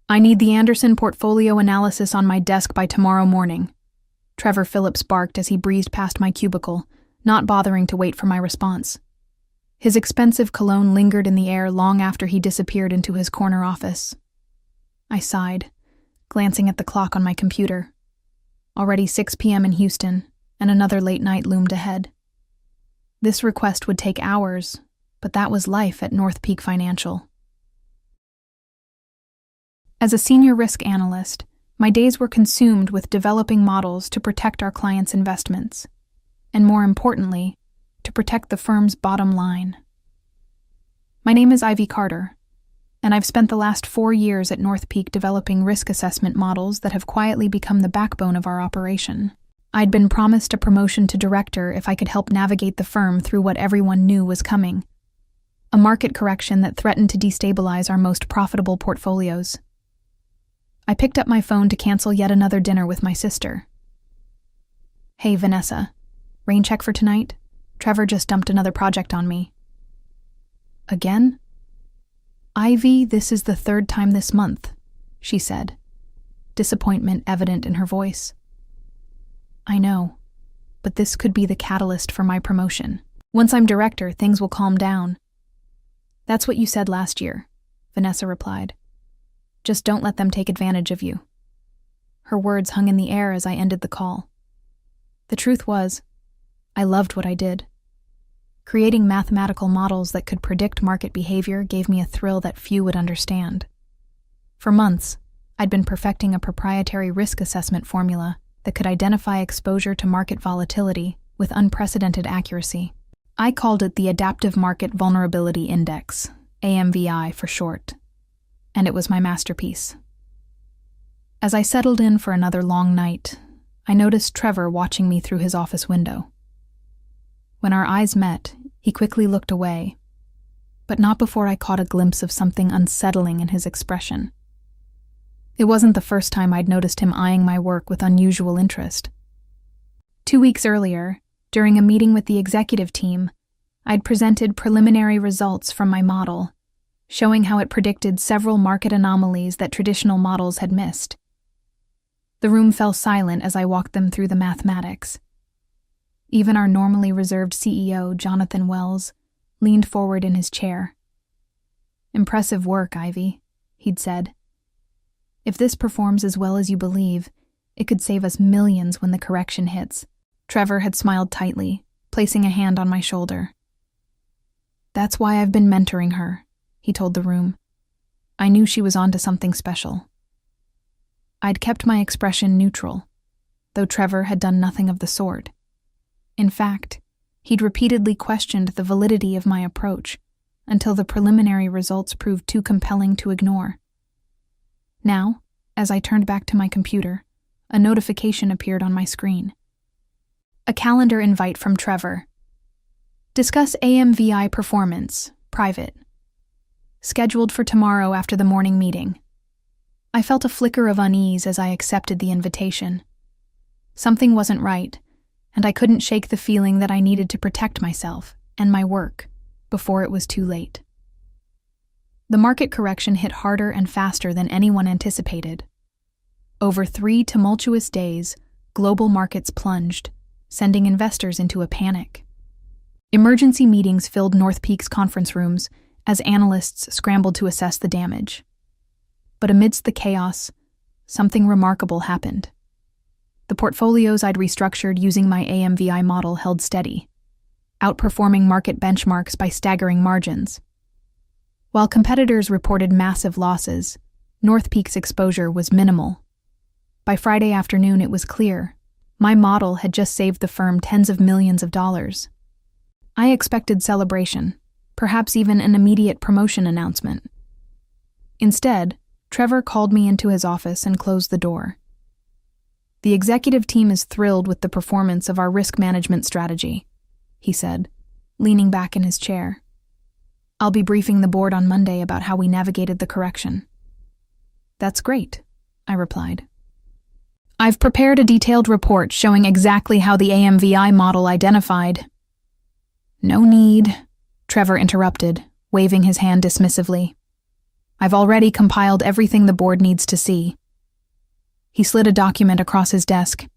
I need the Anderson portfolio analysis on my desk by tomorrow morning, Trevor Phillips barked as he breezed past my cubicle, not bothering to wait for my response. His expensive cologne lingered in the air long after he disappeared into his corner office. I sighed, glancing at the clock on my computer. Already 6 p.m. in Houston, and another late night loomed ahead. This request would take hours, but that was life at North Peak Financial. As a senior risk analyst, my days were consumed with developing models to protect our clients' investments, and more importantly, to protect the firm's bottom line. My name is Ivy Carter, and I've spent the last 4 years at North Peak developing risk assessment models that have quietly become the backbone of our operation. I'd been promised a promotion to director if I could help navigate the firm through what everyone knew was coming, a market correction that threatened to destabilize our most profitable portfolios. I picked up my phone to cancel yet another dinner with my sister. "Hey, Vanessa, rain check for tonight? Trevor just dumped another project on me." "Again?" "Ivy, this is the 3rd time this month," she said, disappointment evident in her voice. "I know, but this could be the catalyst for my promotion. Once I'm director, things will calm down." "That's what you said last year," Vanessa replied. "Just don't let them take advantage of you." Her words hung in the air as I ended the call. The truth was, I loved what I did. Creating mathematical models that could predict market behavior gave me a thrill that few would understand. For months, I'd been perfecting a proprietary risk assessment formula that could identify exposure to market volatility with unprecedented accuracy. I called it the Adaptive Market Vulnerability Index, AMVI for short, and it was my masterpiece. As I settled in for another long night, I noticed Trevor watching me through his office window. When our eyes met, he quickly looked away, but not before I caught a glimpse of something unsettling in his expression. It wasn't the first time I'd noticed him eyeing my work with unusual interest. 2 weeks earlier, during a meeting with the executive team, I'd presented preliminary results from my model, showing how it predicted several market anomalies that traditional models had missed. The room fell silent as I walked them through the mathematics. Even our normally reserved CEO, Jonathan Wells, leaned forward in his chair. "Impressive work, Ivy," he'd said. "If this performs as well as you believe, it could save us millions when the correction hits." Trevor had smiled tightly, placing a hand on my shoulder. "That's why I've been mentoring her," he told the room. "I knew she was onto something special." I'd kept my expression neutral, though Trevor had done nothing of the sort. In fact, he'd repeatedly questioned the validity of my approach until the preliminary results proved too compelling to ignore. Now, as I turned back to my computer, a notification appeared on my screen. A calendar invite from Trevor. "Discuss AMVI performance, private. Scheduled for tomorrow after the morning meeting." I felt a flicker of unease as I accepted the invitation. Something wasn't right, and I couldn't shake the feeling that I needed to protect myself and my work before it was too late. The market correction hit harder and faster than anyone anticipated. Over 3 tumultuous days, global markets plunged, sending investors into a panic. Emergency meetings filled North Peak's conference rooms as analysts scrambled to assess the damage. But amidst the chaos, something remarkable happened. The portfolios I'd restructured using my AMVI model held steady, outperforming market benchmarks by staggering margins. While competitors reported massive losses, North Peak's exposure was minimal. By Friday afternoon, it was clear. My model had just saved the firm tens of millions of dollars. I expected celebration, perhaps even an immediate promotion announcement. Instead, Trevor called me into his office and closed the door. "The executive team is thrilled with the performance of our risk management strategy," he said, leaning back in his chair. "I'll be briefing the board on Monday about how we navigated the correction." "That's great," I replied. "I've prepared a detailed report showing exactly how the AMVI model identified." "No need," Trevor interrupted, waving his hand dismissively. I've already compiled everything the board needs to see. He slid a document across his desk.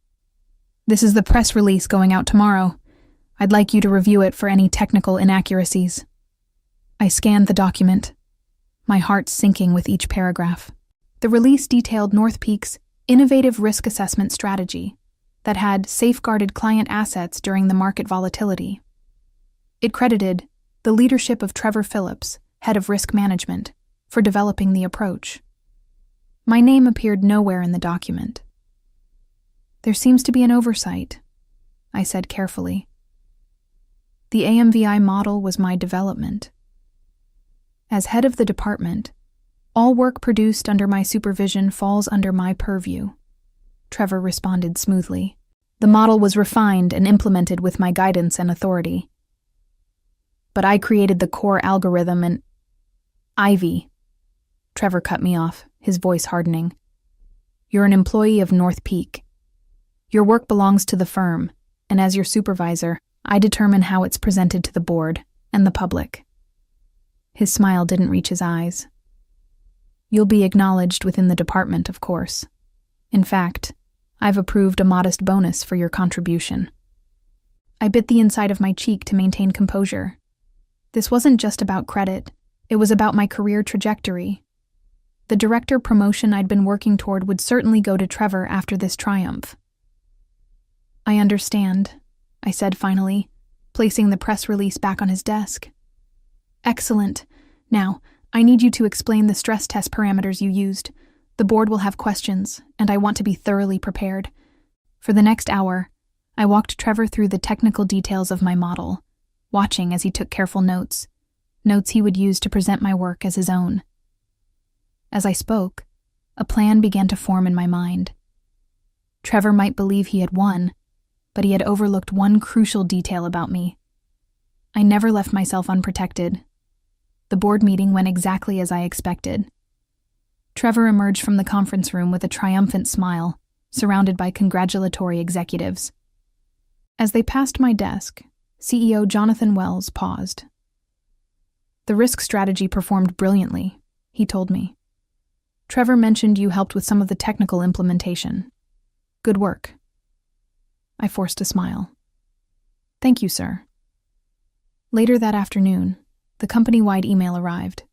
This is the press release going out tomorrow. I'd like you to review it for any technical inaccuracies. I scanned the document, my heart sinking with each paragraph. The release detailed North Peak's innovative risk assessment strategy that had safeguarded client assets during the market volatility. It credited the leadership of Trevor Phillips, head of risk management, for developing the approach. My name appeared nowhere in the document. There seems to be an oversight, I said carefully. The AMVI model was my development. As head of the department, all work produced under my supervision falls under my purview. Trevor responded smoothly. The model was refined and implemented with my guidance and authority. But I created the core algorithm and... Ivy. Trevor cut me off, his voice hardening. You're an employee of North Peak. Your work belongs to the firm, and as your supervisor, I determine how it's presented to the board and the public. His smile didn't reach his eyes. You'll be acknowledged within the department, of course. In fact, I've approved a modest bonus for your contribution. I bit the inside of my cheek to maintain composure. This wasn't just about credit, it was about my career trajectory. The director promotion I'd been working toward would certainly go to Trevor after this triumph. I understand, I said finally, placing the press release back on his desk. Excellent. Now, I need you to explain the stress test parameters you used. The board will have questions, and I want to be thoroughly prepared. For the next hour, I walked Trevor through the technical details of my model, watching as he took careful notes he would use to present my work as his own. As I spoke, a plan began to form in my mind. Trevor might believe he had won, but he had overlooked one crucial detail about me. I never left myself unprotected. The board meeting went exactly as I expected. Trevor emerged from the conference room with a triumphant smile, surrounded by congratulatory executives. As they passed my desk, CEO Jonathan Wells paused. The risk strategy performed brilliantly, he told me. Trevor mentioned you helped with some of the technical implementation. Good work. I forced a smile. Thank you, sir. Later that afternoon, the company-wide email arrived.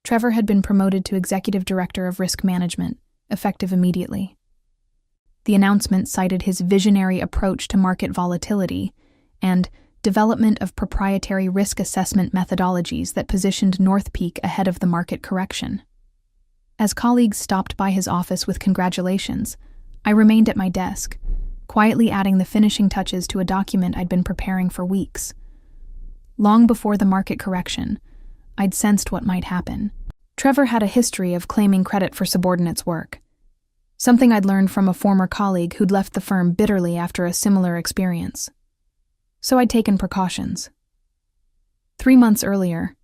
Trevor had been promoted to Executive Director of Risk Management, effective immediately. The announcement cited his visionary approach to market volatility and development of proprietary risk assessment methodologies that positioned North Peak ahead of the market correction. As colleagues stopped by his office with congratulations, I remained at my desk, quietly adding the finishing touches to a document I'd been preparing for weeks. Long before the market correction, I'd sensed what might happen. Trevor had a history of claiming credit for subordinates' work, something I'd learned from a former colleague who'd left the firm bitterly after a similar experience. So I'd taken precautions. 3 months earlier,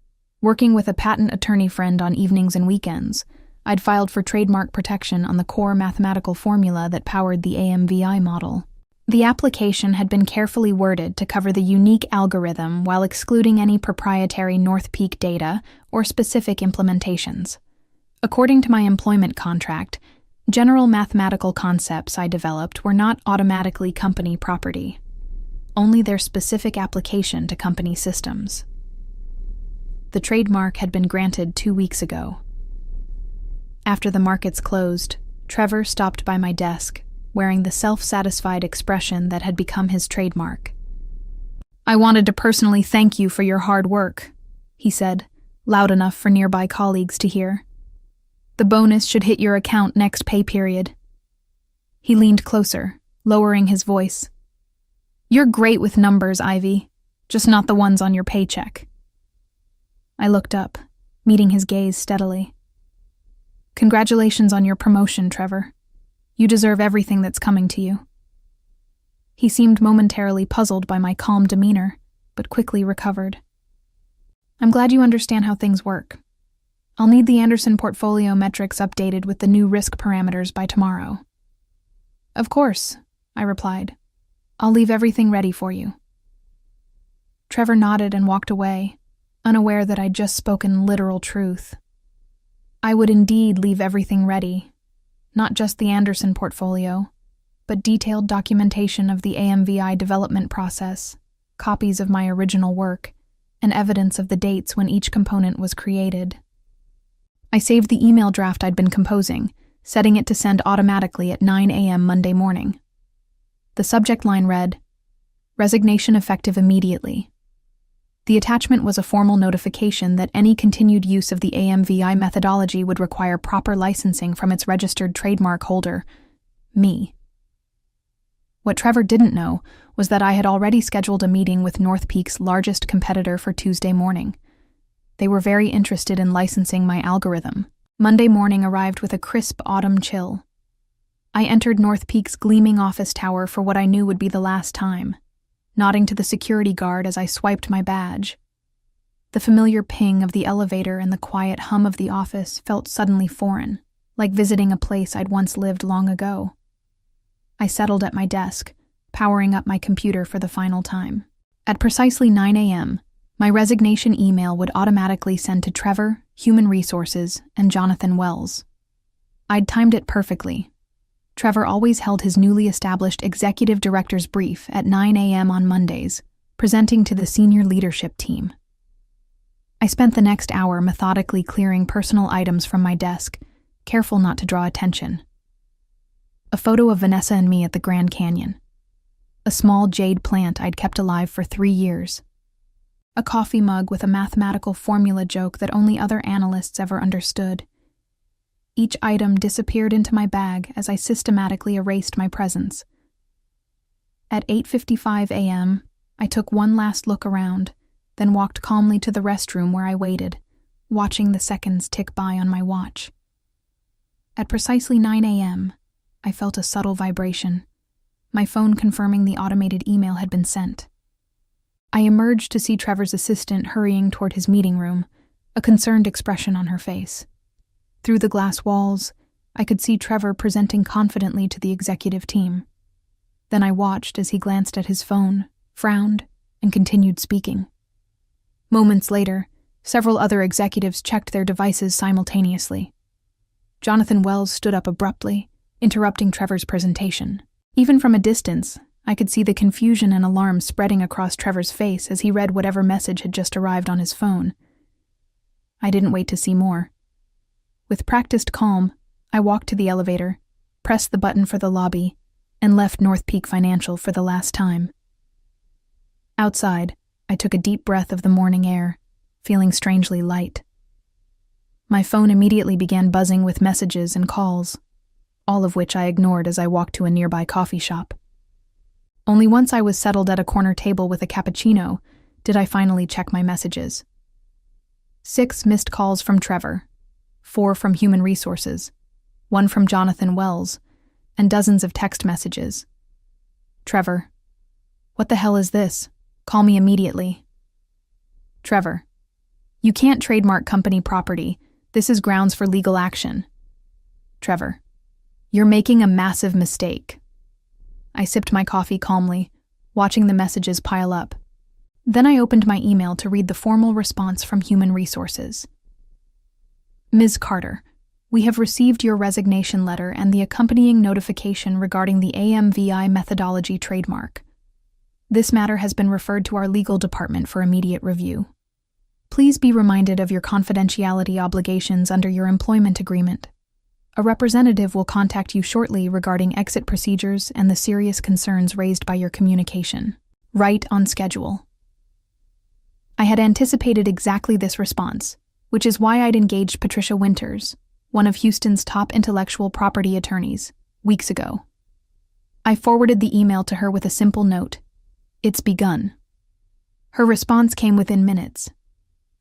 working with a patent attorney friend on evenings and weekends, I'd filed for trademark protection on the core mathematical formula that powered the AMVI model. The application had been carefully worded to cover the unique algorithm while excluding any proprietary North Peak data or specific implementations. According to my employment contract, general mathematical concepts I developed were not automatically company property, only their specific application to company systems. The trademark had been granted 2 weeks ago. After the markets closed, Trevor stopped by my desk, wearing the self-satisfied expression that had become his trademark. I wanted to personally thank you for your hard work, he said, loud enough for nearby colleagues to hear. The bonus should hit your account next pay period. He leaned closer, lowering his voice. You're great with numbers, Ivy, just not the ones on your paycheck. I looked up, meeting his gaze steadily. Congratulations on your promotion, Trevor. You deserve everything that's coming to you. He seemed momentarily puzzled by my calm demeanor, but quickly recovered. I'm glad you understand how things work. I'll need the Anderson portfolio metrics updated with the new risk parameters by tomorrow. Of course, I replied. I'll leave everything ready for you. Trevor nodded and walked away, unaware that I'd just spoken literal truth. I would indeed leave everything ready, not just the Anderson portfolio, but detailed documentation of the AMVI development process, copies of my original work, and evidence of the dates when each component was created. I saved the email draft I'd been composing, setting it to send automatically at 9 a.m. Monday morning. The subject line read, "Resignation effective immediately." The attachment was a formal notification that any continued use of the AMVI methodology would require proper licensing from its registered trademark holder, me. What Trevor didn't know was that I had already scheduled a meeting with North Peak's largest competitor for Tuesday morning. They were very interested in licensing my algorithm. Monday morning arrived with a crisp autumn chill. I entered North Peak's gleaming office tower for what I knew would be the last time, nodding to the security guard as I swiped my badge. The familiar ping of the elevator and the quiet hum of the office felt suddenly foreign, like visiting a place I'd once lived long ago. I settled at my desk, powering up my computer for the final time. At precisely 9 a.m., my resignation email would automatically send to Trevor, Human Resources, and Jonathan Wells. I'd timed it perfectly. Trevor always held his newly established executive director's brief at 9 a.m. on Mondays, presenting to the senior leadership team. I spent the next hour methodically clearing personal items from my desk, careful not to draw attention. A photo of Vanessa and me at the Grand Canyon. A small jade plant I'd kept alive for 3 years. A coffee mug with a mathematical formula joke that only other analysts ever understood. Each item disappeared into my bag as I systematically erased my presence. At 8:55 a.m., I took one last look around, then walked calmly to the restroom where I waited, watching the seconds tick by on my watch. At precisely 9 a.m., I felt a subtle vibration, my phone confirming the automated email had been sent. I emerged to see Trevor's assistant hurrying toward his meeting room, a concerned expression on her face. Through the glass walls, I could see Trevor presenting confidently to the executive team. Then I watched as he glanced at his phone, frowned, and continued speaking. Moments later, several other executives checked their devices simultaneously. Jonathan Wells stood up abruptly, interrupting Trevor's presentation. Even from a distance, I could see the confusion and alarm spreading across Trevor's face as he read whatever message had just arrived on his phone. I didn't wait to see more. With practiced calm, I walked to the elevator, pressed the button for the lobby, and left North Peak Financial for the last time. Outside, I took a deep breath of the morning air, feeling strangely light. My phone immediately began buzzing with messages and calls, all of which I ignored as I walked to a nearby coffee shop. Only once I was settled at a corner table with a cappuccino did I finally check my messages. 6 missed calls from Trevor, 4 from Human Resources, 1 from Jonathan Wells, and dozens of text messages. Trevor, what the hell is this? Call me immediately. Trevor, you can't trademark company property. This is grounds for legal action. Trevor, you're making a massive mistake. I sipped my coffee calmly, watching the messages pile up. Then I opened my email to read the formal response from Human Resources. Ms. Carter, we have received your resignation letter and the accompanying notification regarding the AMVI methodology trademark. This matter has been referred to our legal department for immediate review. Please be reminded of your confidentiality obligations under your employment agreement. A representative will contact you shortly regarding exit procedures and the serious concerns raised by your communication. Right on schedule. I had anticipated exactly this response, which is why I'd engaged Patricia Winters, one of Houston's top intellectual property attorneys, weeks ago. I forwarded the email to her with a simple note. It's begun. Her response came within minutes.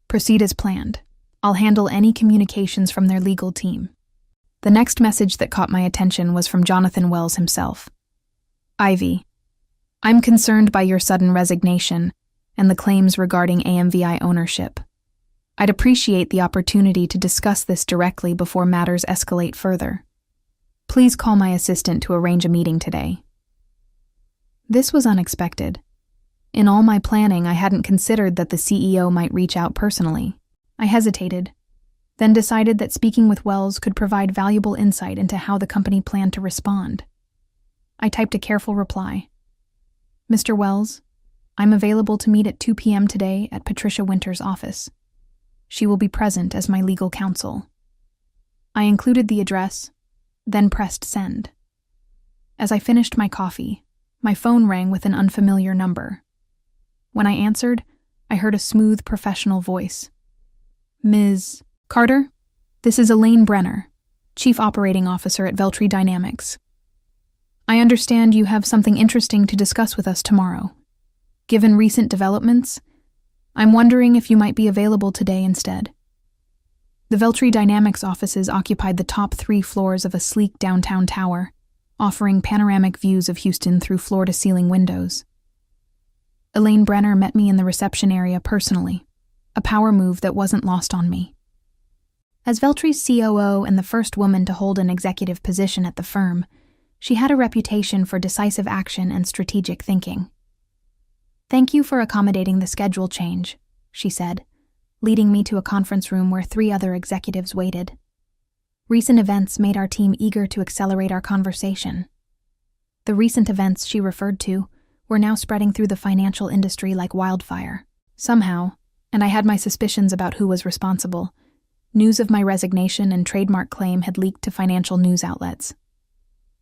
Proceed as planned. I'll handle any communications from their legal team. The next message that caught my attention was from Jonathan Wells himself. Ivy, I'm concerned by your sudden resignation and the claims regarding AMVI ownership. I'd appreciate the opportunity to discuss this directly before matters escalate further. Please call my assistant to arrange a meeting today. This was unexpected. In all my planning, I hadn't considered that the CEO might reach out personally. I hesitated. then decided that speaking with Wells could provide valuable insight into how the company planned to respond. I typed a careful reply. Mr. Wells, I'm available to meet at 2 p.m. today at Patricia Winter's office. She will be present as my legal counsel. I included the address, then pressed send. As I finished my coffee, my phone rang with an unfamiliar number. When I answered, I heard a smooth, professional voice. Ms. Carter, this is Elaine Brenner, Chief Operating Officer at Veltri Dynamics. I understand you have something interesting to discuss with us tomorrow. Given recent developments, I'm wondering if you might be available today instead. The Veltri Dynamics offices occupied the top 3 floors of a sleek downtown tower, offering panoramic views of Houston through floor-to-ceiling windows. Elaine Brenner met me in the reception area personally, a power move that wasn't lost on me. As Veltri's COO and the first woman to hold an executive position at the firm, she had a reputation for decisive action and strategic thinking. Thank you for accommodating the schedule change, she said, leading me to a conference room where 3 other executives waited. Recent events made our team eager to accelerate our conversation. The recent events she referred to were now spreading through the financial industry like wildfire. Somehow, and I had my suspicions about who was responsible, news of my resignation and trademark claim had leaked to financial news outlets.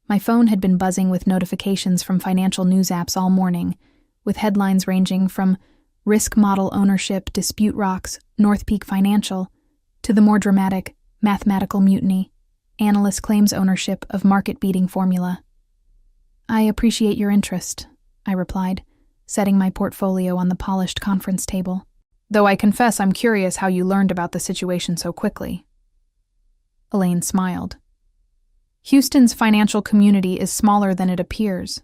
My phone had been buzzing with notifications from financial news apps all morning, with headlines ranging from Risk Model Ownership Dispute Rocks North Peak Financial to the more dramatic Mathematical Mutiny, Analyst Claims Ownership of Market-Beating Formula. I appreciate your interest, I replied, setting my portfolio on the polished conference table. Though I confess I'm curious how you learned about the situation so quickly. Elaine smiled. Houston's financial community is smaller than it appears.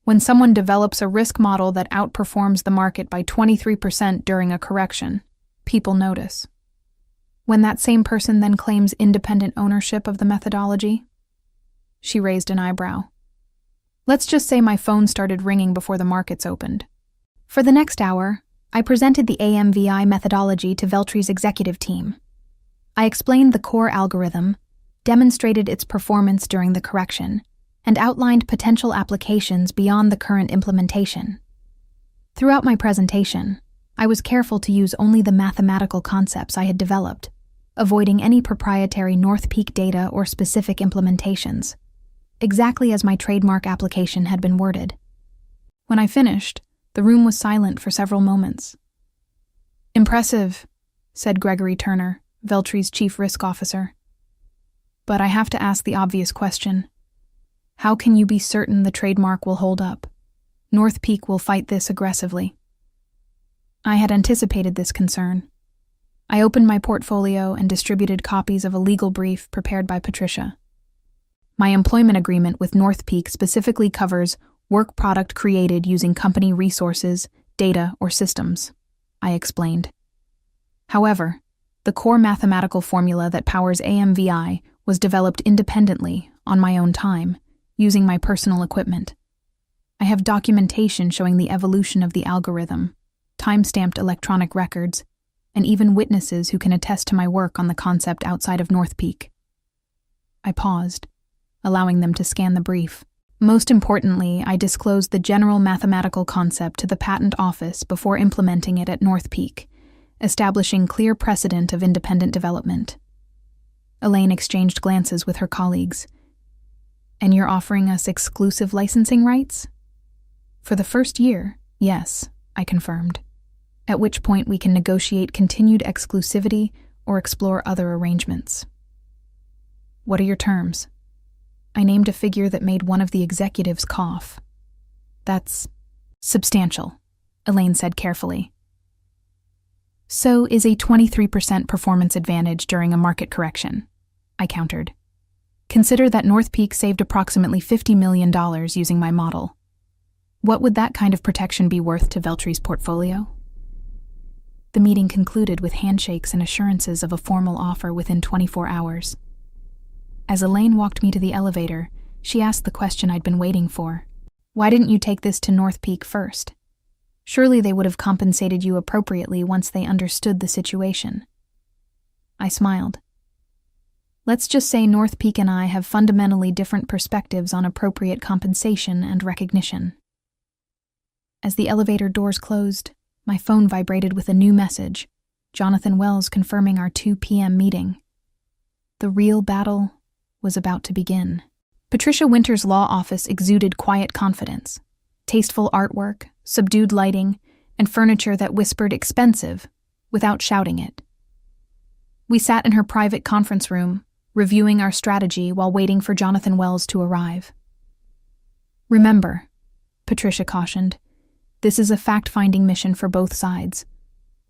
When someone develops a risk model that outperforms the market by 23% during a correction, people notice. When that same person then claims independent ownership of the methodology? She raised an eyebrow. Let's just say my phone started ringing before the markets opened. For the next hour, I presented the AMVI methodology to Veltri's executive team. I explained the core algorithm, demonstrated its performance during the correction, and outlined potential applications beyond the current implementation. Throughout my presentation, I was careful to use only the mathematical concepts I had developed, avoiding any proprietary North Peak data or specific implementations, exactly as my trademark application had been worded. When I finished, the room was silent for several moments. Impressive, said Gregory Turner, Veltri's chief risk officer. But I have to ask the obvious question. How can you be certain the trademark will hold up? North Peak will fight this aggressively. I had anticipated this concern. I opened my portfolio and distributed copies of a legal brief prepared by Patricia. My employment agreement with North Peak specifically covers work product created using company resources, data, or systems, I explained. However, the core mathematical formula that powers AMVI was developed independently, on my own time, using my personal equipment. I have documentation showing the evolution of the algorithm, time-stamped electronic records, and even witnesses who can attest to my work on the concept outside of North Peak. I paused, allowing them to scan the brief. Most importantly, I disclosed the general mathematical concept to the patent office before implementing it at North Peak, establishing clear precedent of independent development. Elaine exchanged glances with her colleagues. And you're offering us exclusive licensing rights? For the first year, yes, I confirmed, at which point we can negotiate continued exclusivity or explore other arrangements. What are your terms? I named a figure that made one of the executives cough. That's substantial, Elaine said carefully. So is a 23% performance advantage during a market correction, I countered. Consider that North Peak saved approximately $50 million using my model. What would that kind of protection be worth to Veltri's portfolio? The meeting concluded with handshakes and assurances of a formal offer within 24 hours. As Elaine walked me to the elevator, she asked the question I'd been waiting for. Why didn't you take this to North Peak first? Surely they would have compensated you appropriately once they understood the situation. I smiled, Let's just say North Peak and I have fundamentally different perspectives on appropriate compensation and recognition. As the elevator doors closed, my phone vibrated with a new message, Jonathan Wells confirming our 2 p.m. meeting. The real battle was about to begin. Patricia Winter's law office exuded quiet confidence, tasteful artwork, subdued lighting, and furniture that whispered expensive without shouting it. We sat in her private conference room, reviewing our strategy while waiting for Jonathan Wells to arrive. Remember, Patricia cautioned, this is a fact-finding mission for both sides.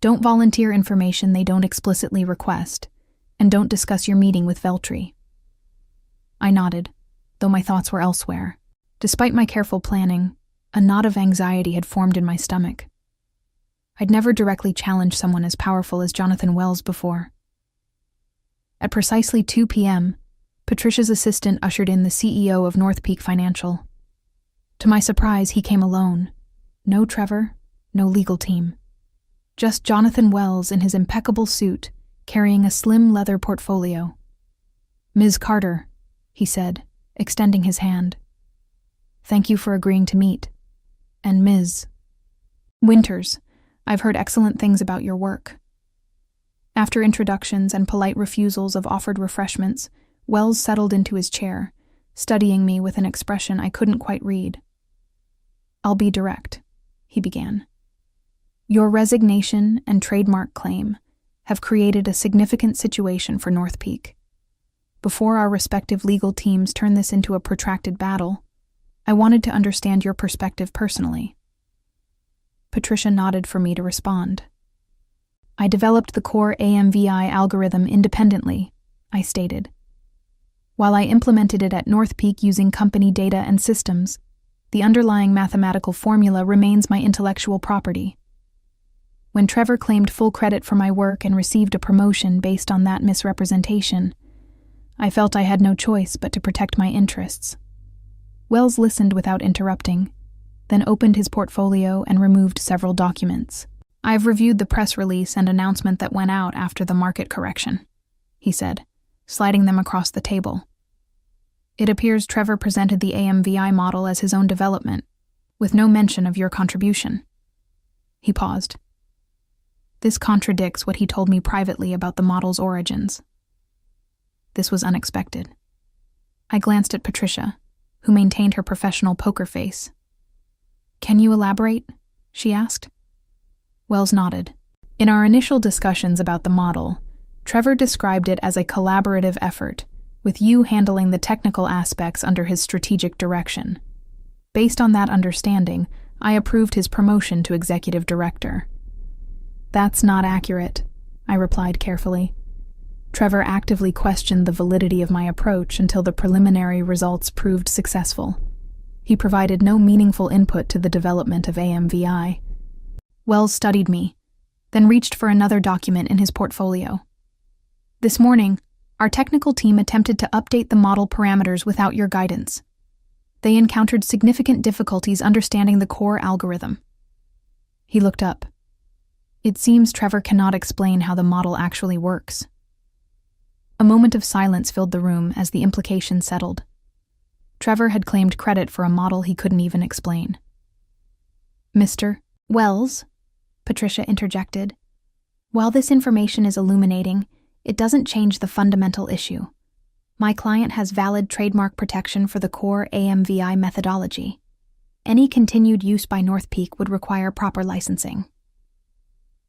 Don't volunteer information they don't explicitly request, and don't discuss your meeting with Veltri. I nodded, though my thoughts were elsewhere. Despite my careful planning, a knot of anxiety had formed in my stomach. I'd never directly challenged someone as powerful as Jonathan Wells before. At precisely 2 p.m., Patricia's assistant ushered in the CEO of North Peak Financial. To my surprise, he came alone. No Trevor, no legal team. Just Jonathan Wells in his impeccable suit, carrying a slim leather portfolio. "Ms. Carter," he said, extending his hand. "Thank you for agreeing to meet. And Ms. Winters, I've heard excellent things about your work." After introductions and polite refusals of offered refreshments, Wells settled into his chair, studying me with an expression I couldn't quite read. "I'll be direct," he began. "Your resignation and trademark claim have created a significant situation for North Peak. Before our respective legal teams turn this into a protracted battle, I wanted to understand your perspective personally." Patricia nodded for me to respond. "I developed the core AMVI algorithm independently," I stated. "While I implemented it at North Peak using company data and systems, the underlying mathematical formula remains my intellectual property. When Trevor claimed full credit for my work and received a promotion based on that misrepresentation, I felt I had no choice but to protect my interests." Wells listened without interrupting, then opened his portfolio and removed several documents. "I've reviewed the press release and announcement that went out after the market correction," he said, sliding them across the table. "It appears Trevor presented the AMVI model as his own development, with no mention of your contribution." He paused. "This contradicts what he told me privately about the model's origins." This was unexpected. I glanced at Patricia, who maintained her professional poker face. "Can you elaborate?" she asked. Wells nodded. "In our initial discussions about the model, Trevor described it as a collaborative effort, with you handling the technical aspects under his strategic direction. Based on that understanding, I approved his promotion to executive director." "That's not accurate," I replied carefully. Trevor actively questioned the validity of my approach until the preliminary results proved successful. He provided no meaningful input to the development of AMVI. Wells studied me, then reached for another document in his portfolio. "This morning, our technical team attempted to update the model parameters without your guidance. They encountered significant difficulties understanding the core algorithm." He looked up. "It seems Trevor cannot explain how the model actually works." A moment of silence filled the room as the implication settled. Trevor had claimed credit for a model he couldn't even explain. "Mr. Wells," Patricia interjected, "while this information is illuminating, it doesn't change the fundamental issue. My client has valid trademark protection for the core AMVI methodology. Any continued use by North Peak would require proper licensing."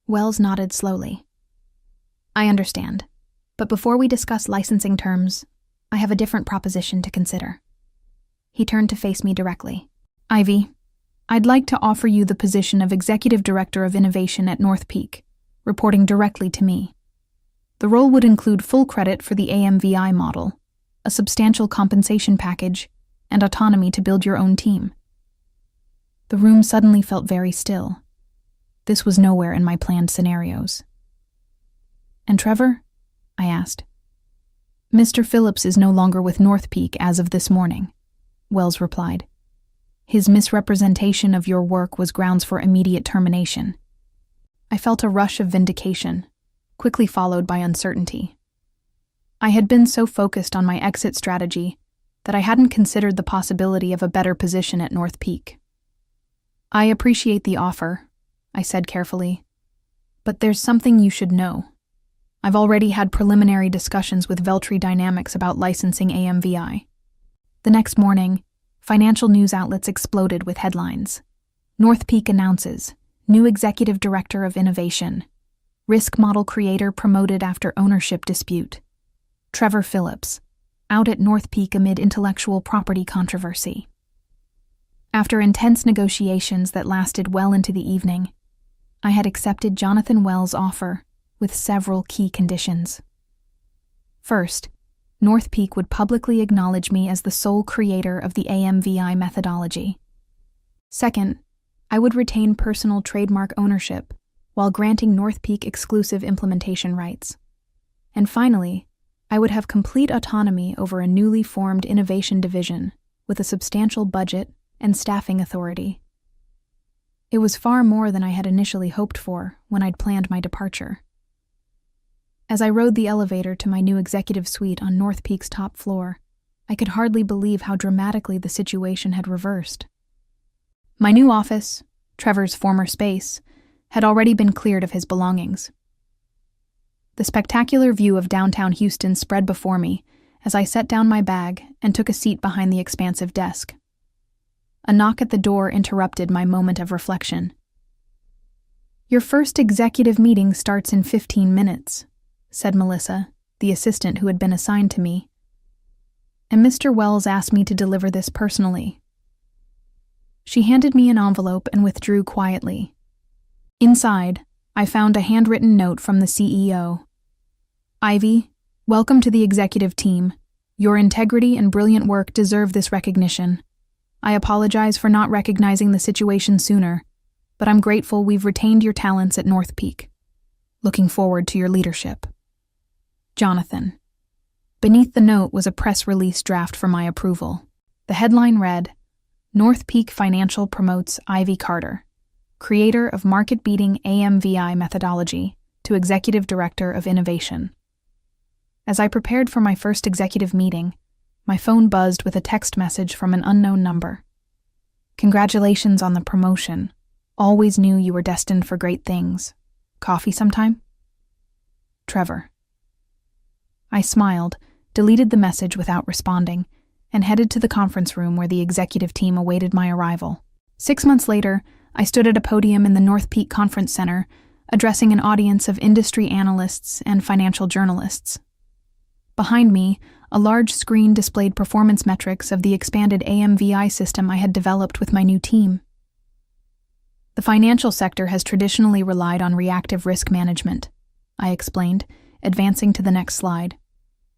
Wells nodded slowly. "I understand. But before we discuss licensing terms, I have a different proposition to consider." He turned to face me directly. "Ivy, I'd like to offer you the position of Executive Director of Innovation at North Peak, reporting directly to me. The role would include full credit for the AMVI model, a substantial compensation package, and autonomy to build your own team." The room suddenly felt very still. This was nowhere in my planned scenarios. "And Trevor?" I asked. "Mr. Phillips is no longer with North Peak as of this morning," Wells replied. "His misrepresentation of your work was grounds for immediate termination." I felt a rush of vindication, quickly followed by uncertainty. I had been so focused on my exit strategy that I hadn't considered the possibility of a better position at North Peak. "I appreciate the offer," I said carefully, "but there's something you should know. I've already had preliminary discussions with Veltri Dynamics about licensing AMVI." The next morning, financial news outlets exploded with headlines. North Peak announces, new executive director of innovation. Risk model creator promoted after ownership dispute. Trevor Phillips, out at North Peak amid intellectual property controversy. After intense negotiations that lasted well into the evening, I had accepted Jonathan Wells' offer with several key conditions. First, North Peak would publicly acknowledge me as the sole creator of the AMVI methodology. Second, I would retain personal trademark ownership while granting North Peak exclusive implementation rights. And finally, I would have complete autonomy over a newly formed innovation division with a substantial budget and staffing authority. It was far more than I had initially hoped for when I'd planned my departure. As I rode the elevator to my new executive suite on North Peak's top floor, I could hardly believe how dramatically the situation had reversed. My new office, Trevor's former space, had already been cleared of his belongings. The spectacular view of downtown Houston spread before me as I set down my bag and took a seat behind the expansive desk. A knock at the door interrupted my moment of reflection. "Your first executive meeting starts in 15 minutes, said Melissa, the assistant who had been assigned to me. "And Mr. Wells asked me to deliver this personally." She handed me an envelope and withdrew quietly. Inside, I found a handwritten note from the CEO. "Ivy, welcome to the executive team. Your integrity and brilliant work deserve this recognition. I apologize for not recognizing the situation sooner, but I'm grateful we've retained your talents at North Peak. Looking forward to your leadership. Jonathan." Beneath the note was a press release draft for my approval. The headline read, "North Peak Financial promotes Ivy Carter, creator of market-beating AMVI methodology, to Executive Director of Innovation." As I prepared for my first executive meeting, my phone buzzed with a text message from an unknown number. "Congratulations on the promotion. Always knew you were destined for great things. Coffee sometime? Trevor." I smiled, deleted the message without responding, and headed to the conference room where the executive team awaited my arrival. 6 months later, I stood at a podium in the North Peak Conference Center, addressing an audience of industry analysts and financial journalists. Behind me, a large screen displayed performance metrics of the expanded AMVI system I had developed with my new team. "The financial sector has traditionally relied on reactive risk management," I explained, advancing to the next slide.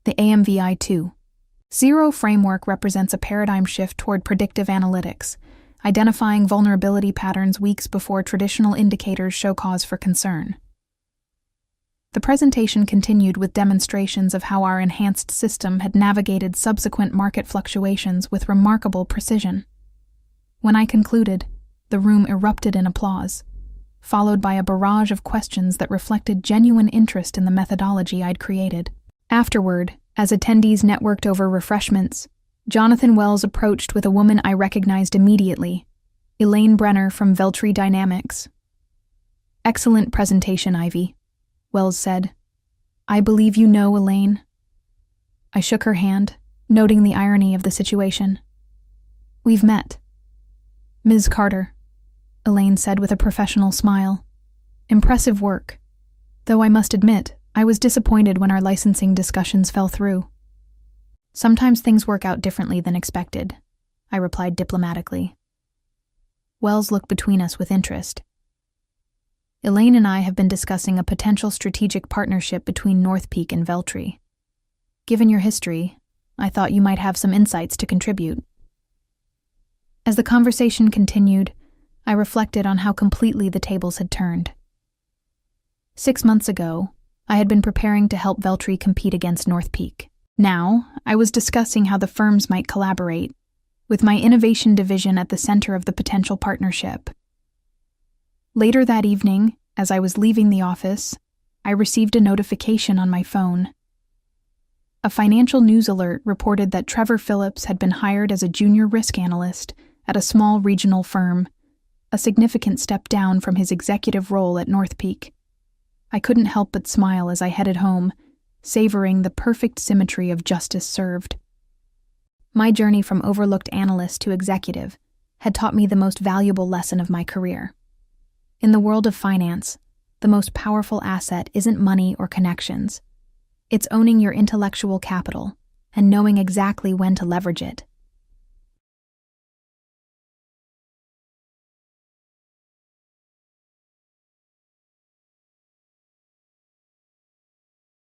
"The AMVI 2.0 framework represents a paradigm shift toward predictive analytics, identifying vulnerability patterns weeks before traditional indicators show cause for concern." The presentation continued with demonstrations of how our enhanced system had navigated subsequent market fluctuations with remarkable precision. When I concluded, the room erupted in applause, followed by a barrage of questions that reflected genuine interest in the methodology I'd created. Afterward, as attendees networked over refreshments, Jonathan Wells approached with a woman I recognized immediately, Elaine Brenner from Veltri Dynamics. "Excellent presentation, Ivy," Wells said. "I believe you know Elaine." I shook her hand, noting the irony of the situation. "We've met." "Ms. Carter," Elaine said with a professional smile. "Impressive work. Though I must admit, I was disappointed when our licensing discussions fell through." "Sometimes things work out differently than expected," I replied diplomatically. Wells looked between us with interest. "Elaine and I have been discussing a potential strategic partnership between North Peak and Veltri. Given your history, I thought you might have some insights to contribute." As the conversation continued, I reflected on how completely the tables had turned. 6 months ago, I had been preparing to help Veltri compete against North Peak. Now, I was discussing how the firms might collaborate, with my innovation division at the center of the potential partnership. Later that evening, as I was leaving the office, I received a notification on my phone. A financial news alert reported that Trevor Phillips had been hired as a junior risk analyst at a small regional firm, a significant step down from his executive role at North Peak. I couldn't help but smile as I headed home, savoring the perfect symmetry of justice served. My journey from overlooked analyst to executive had taught me the most valuable lesson of my career. In the world of finance, the most powerful asset isn't money or connections. It's owning your intellectual capital and knowing exactly when to leverage it.